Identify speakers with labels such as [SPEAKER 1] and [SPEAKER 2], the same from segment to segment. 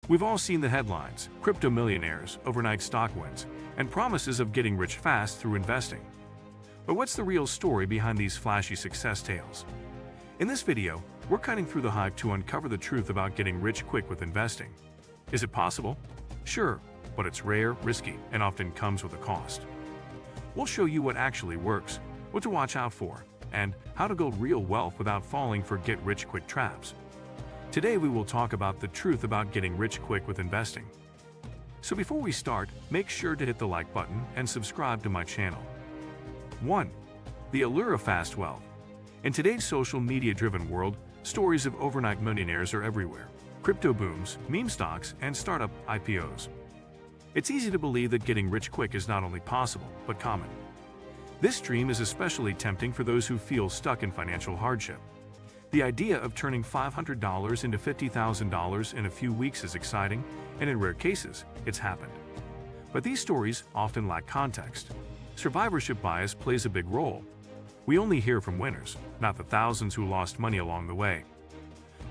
[SPEAKER 1] We've all seen the headlines: crypto millionaires, overnight stock wins, and promises of getting rich fast through investing. But what's the real story behind these flashy success tales? In this video, we're cutting through the hype to uncover the truth about getting rich quick with investing. Is it possible? Sure, but it's rare, risky, and often comes with a cost. We'll show you what actually works, what to watch out for, and how to build real wealth without falling for get-rich-quick traps. Today we will talk about the truth about getting rich quick with investing. So before we start, make sure to hit the like button and subscribe to my channel. 1. The allure of fast wealth. In today's social media-driven world, stories of overnight millionaires are everywhere. Crypto booms, meme stocks, and startup IPOs. It's easy to believe that getting rich quick is not only possible, but common. This dream is especially tempting for those who feel stuck in financial hardship. The idea of turning $500 into $50,000 in a few weeks is exciting, and in rare cases, it's happened. But these stories often lack context. Survivorship bias plays a big role. We only hear from winners, not the thousands who lost money along the way.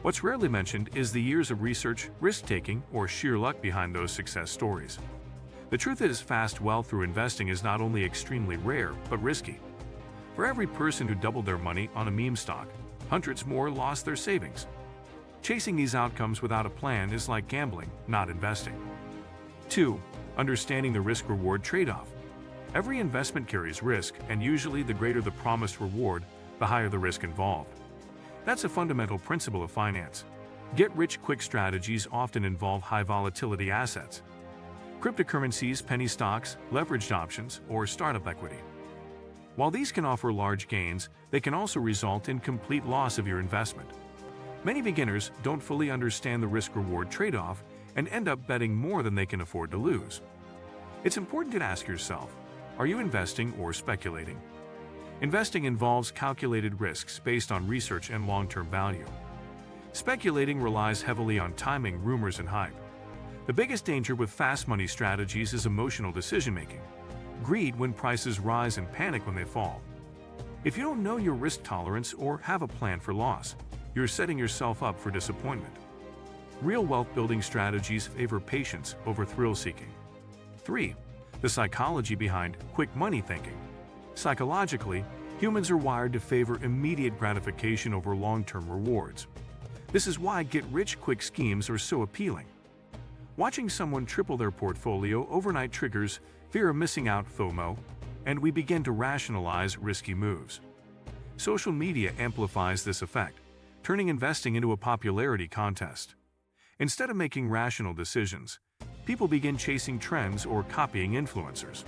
[SPEAKER 1] What's rarely mentioned is the years of research, risk-taking, or sheer luck behind those success stories. The truth is, fast wealth through investing is not only extremely rare, but risky. For every person who doubled their money on a meme stock, hundreds more lost their savings. Chasing these outcomes without a plan is like gambling, not investing. 2. Understanding the risk-reward trade-off. Every investment carries risk, and usually the greater the promised reward, the higher the risk involved. That's a fundamental principle of finance. Get-rich-quick strategies often involve high-volatility assets. Cryptocurrencies, penny stocks, leveraged options, or startup equity. While these can offer large gains, they can also result in complete loss of your investment. Many beginners don't fully understand the risk-reward trade-off and end up betting more than they can afford to lose. It's important to ask yourself, are you investing or speculating? Investing involves calculated risks based on research and long-term value. Speculating relies heavily on timing, rumors, and hype. The biggest danger with fast money strategies is emotional decision-making. Greed when prices rise and panic when they fall. If you don't know your risk tolerance or have a plan for loss, you're setting yourself up for disappointment. Real wealth-building strategies favor patience over thrill-seeking. 3. The psychology behind quick money thinking. Psychologically, humans are wired to favor immediate gratification over long-term rewards. This is why get-rich-quick schemes are so appealing. Watching someone triple their portfolio overnight triggers fear of missing out, FOMO, and we begin to rationalize risky moves. Social media amplifies this effect, turning investing into a popularity contest. Instead of making rational decisions, people begin chasing trends or copying influencers.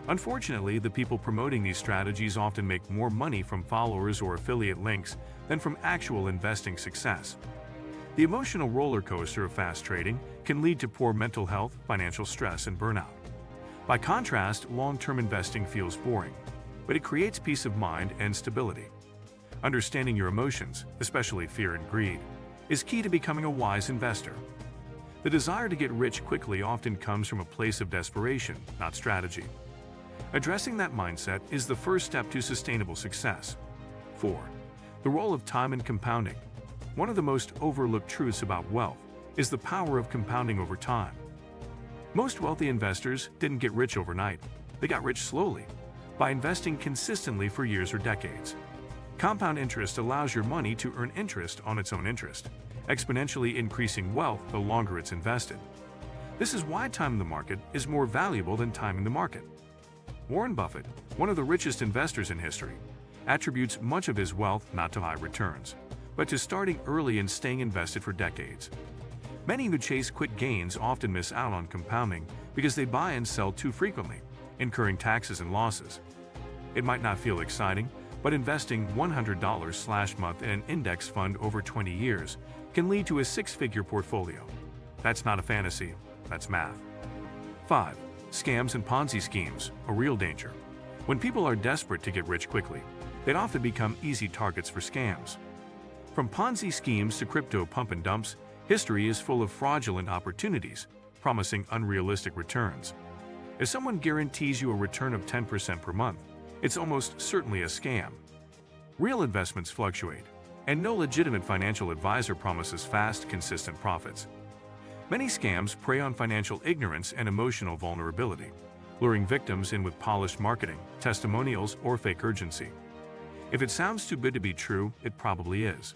[SPEAKER 1] Unfortunately, the people promoting these strategies often make more money from followers or affiliate links than from actual investing success. The emotional roller coaster of fast trading can lead to poor mental health, financial stress, and burnout. By contrast, long-term investing feels boring, but it creates peace of mind and stability. Understanding your emotions, especially fear and greed, is key to becoming a wise investor. The desire to get rich quickly often comes from a place of desperation, not strategy. Addressing that mindset is the first step to sustainable success. 4. The role of time and compounding. One of the most overlooked truths about wealth is the power of compounding over time. Most wealthy investors didn't get rich overnight. They got rich slowly, by investing consistently for years or decades. Compound interest allows your money to earn interest on its own interest, exponentially increasing wealth the longer it's invested. This is why time in the market is more valuable than time in the market. Warren Buffett, one of the richest investors in history, attributes much of his wealth not to high returns, but to starting early and staying invested for decades. Many who chase quick gains often miss out on compounding because they buy and sell too frequently, incurring taxes and losses. It might not feel exciting, but investing $100/month in an index fund over 20 years can lead to a six-figure portfolio. That's not a fantasy, that's math. 5. Scams and Ponzi schemes, a real danger. When people are desperate to get rich quickly, they often become easy targets for scams. From Ponzi schemes to crypto pump and dumps, history is full of fraudulent opportunities, promising unrealistic returns. If someone guarantees you a return of 10% per month, it's almost certainly a scam. Real investments fluctuate, and no legitimate financial advisor promises fast, consistent profits. Many scams prey on financial ignorance and emotional vulnerability, luring victims in with polished marketing, testimonials, or fake urgency. If it sounds too good to be true, it probably is.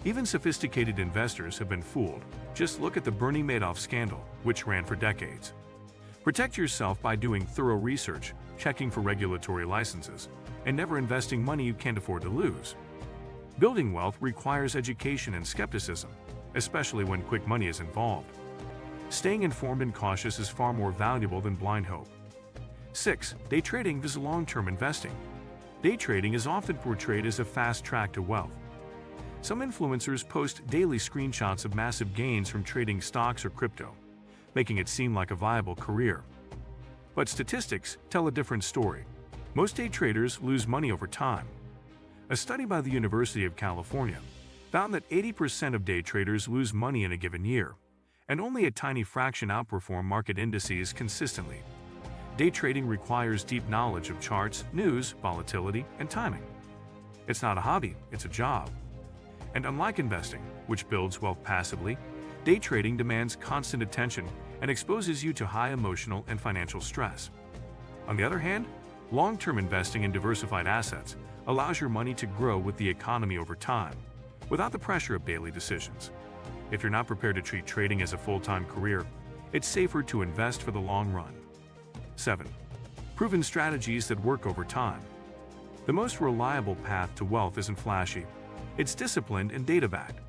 [SPEAKER 1] Even sophisticated investors have been fooled. Just look at the Bernie Madoff scandal, which ran for decades. Protect yourself by doing thorough research, checking for regulatory licenses, and never investing money you can't afford to lose. Building wealth requires education and skepticism, especially when quick money is involved. Staying informed and cautious is far more valuable than blind hope. 6. Day trading is long-term investing. Day trading is often portrayed as a fast track to wealth. Some influencers post daily screenshots of massive gains from trading stocks or crypto, making it seem like a viable career. But statistics tell a different story. Most day traders lose money over time. A study by the University of California found that 80% of day traders lose money in a given year, and only a tiny fraction outperform market indices consistently. Day trading requires deep knowledge of charts, news, volatility, and timing. It's not a hobby, it's a job. And unlike investing, which builds wealth passively, day trading demands constant attention and exposes you to high emotional and financial stress. On the other hand, long-term investing in diversified assets allows your money to grow with the economy over time, without the pressure of daily decisions. If you're not prepared to treat trading as a full-time career, it's safer to invest for the long run. 7. Proven strategies that work over time. The most reliable path to wealth isn't flashy. It's disciplined and data-backed.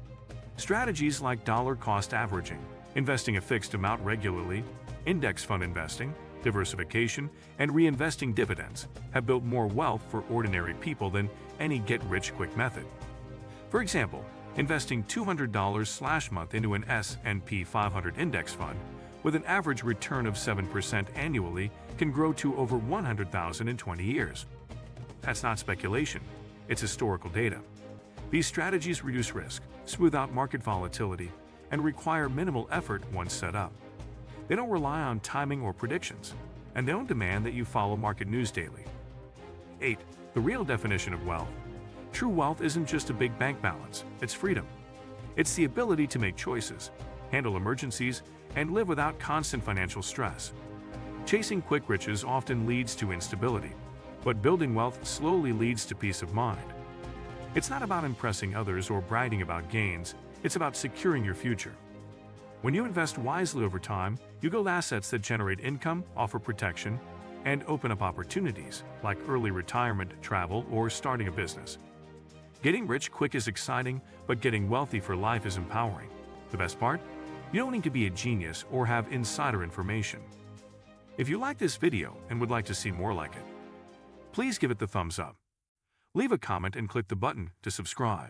[SPEAKER 1] Strategies like dollar-cost averaging, investing a fixed amount regularly, index fund investing, diversification, and reinvesting dividends have built more wealth for ordinary people than any get-rich-quick method. For example, investing $200/month into an S&P 500 index fund with an average return of 7% annually can grow to over $100,000 in 20 years. That's not speculation, it's historical data. These strategies reduce risk, smooth out market volatility, and require minimal effort once set up. They don't rely on timing or predictions, and they don't demand that you follow market news daily. 8. The real definition of wealth. True wealth isn't just a big bank balance, it's freedom. It's the ability to make choices, handle emergencies, and live without constant financial stress. Chasing quick riches often leads to instability, but building wealth slowly leads to peace of mind. It's not about impressing others or bragging about gains, it's about securing your future. When you invest wisely over time, you build assets that generate income, offer protection, and open up opportunities like early retirement, travel, or starting a business. Getting rich quick is exciting, but getting wealthy for life is empowering. The best part? You don't need to be a genius or have insider information. If you like this video and would like to see more like it, please give it the thumbs up. Leave a comment and click the button to subscribe.